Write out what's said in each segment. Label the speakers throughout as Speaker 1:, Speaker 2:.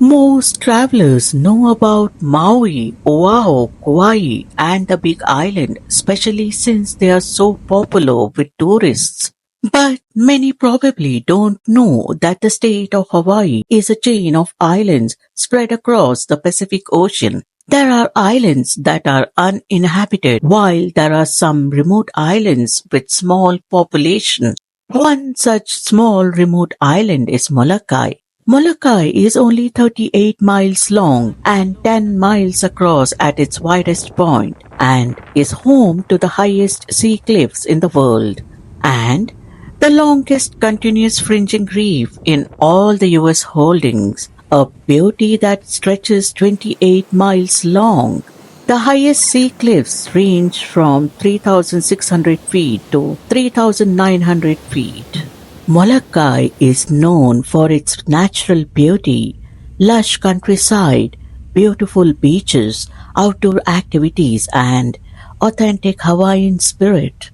Speaker 1: Most travelers know about Maui, Oahu, Kauai, and the Big Island, especially since they are so popular with tourists. But many probably don't know that the state of Hawaii is a chain of islands spread across the Pacific Ocean. There are islands that are uninhabited, while there are some remote islands with small population. One such small remote island is Molokai. Molokai is only 38 miles long and 10 miles across at its widest point and is home to the highest sea cliffs in the world and the longest continuous fringing reef in all the US holdings, a beauty that stretches 28 miles long. The highest sea cliffs range from 3,600 feet to 3,900 feet. Molokai is known for its natural beauty, lush countryside, beautiful beaches, outdoor activities, and authentic Hawaiian spirit.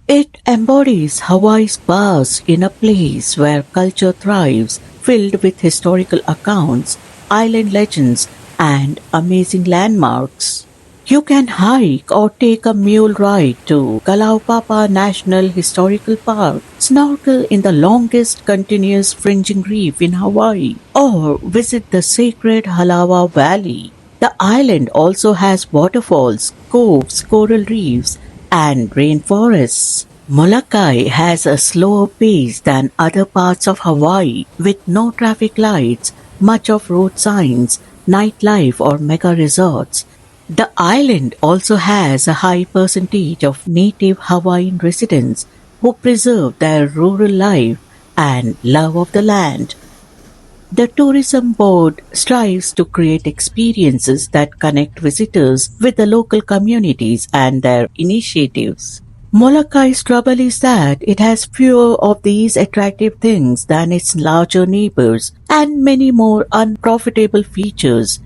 Speaker 1: It embodies Hawaii's past in a place where culture thrives, filled with historical accounts, island legends, and amazing landmarks. You can hike or take a mule ride to Kalaupapa National Historical Park, snorkel in the longest continuous fringing reef in Hawaii, or visit the sacred Halawa Valley. The island also has waterfalls, coves, coral reefs, and rainforests. Molokai has a slower pace than other parts of Hawaii with no traffic lights, much of road signs, nightlife or mega resorts. The island also has a high percentage of native Hawaiian residents who preserve their rural life and love of the land. The tourism board strives to create experiences that connect visitors with the local communities and their initiatives. Molokai's trouble is that it has fewer of these attractive things than its larger neighbors and many more unprofitable features.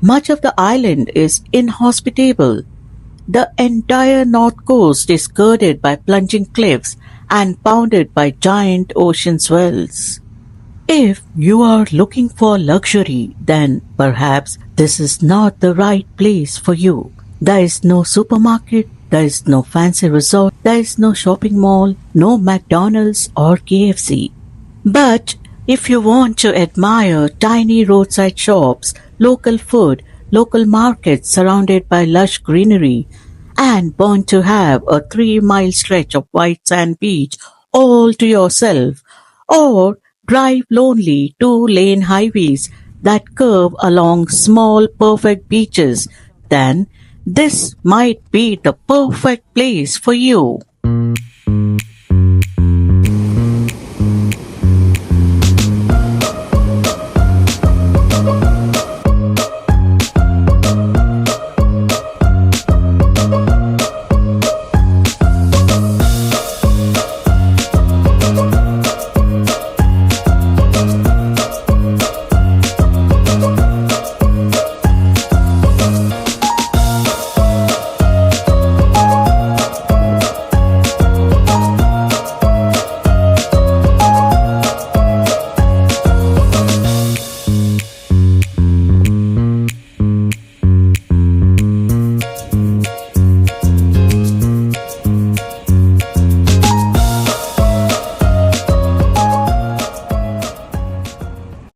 Speaker 1: Much of the island is inhospitable. The entire north coast is girded by plunging cliffs and bounded by giant ocean swells. If you are looking for luxury, then perhaps this is not the right place for you. There is no supermarket, there is no fancy resort, there is no shopping mall, no McDonald's or KFC. But if you want to admire tiny roadside shops, local food, local markets surrounded by lush greenery, and want to have a 3-mile stretch of white sand beach all to yourself, or drive lonely 2-lane highways that curve along small perfect beaches, then this might be the perfect place for you.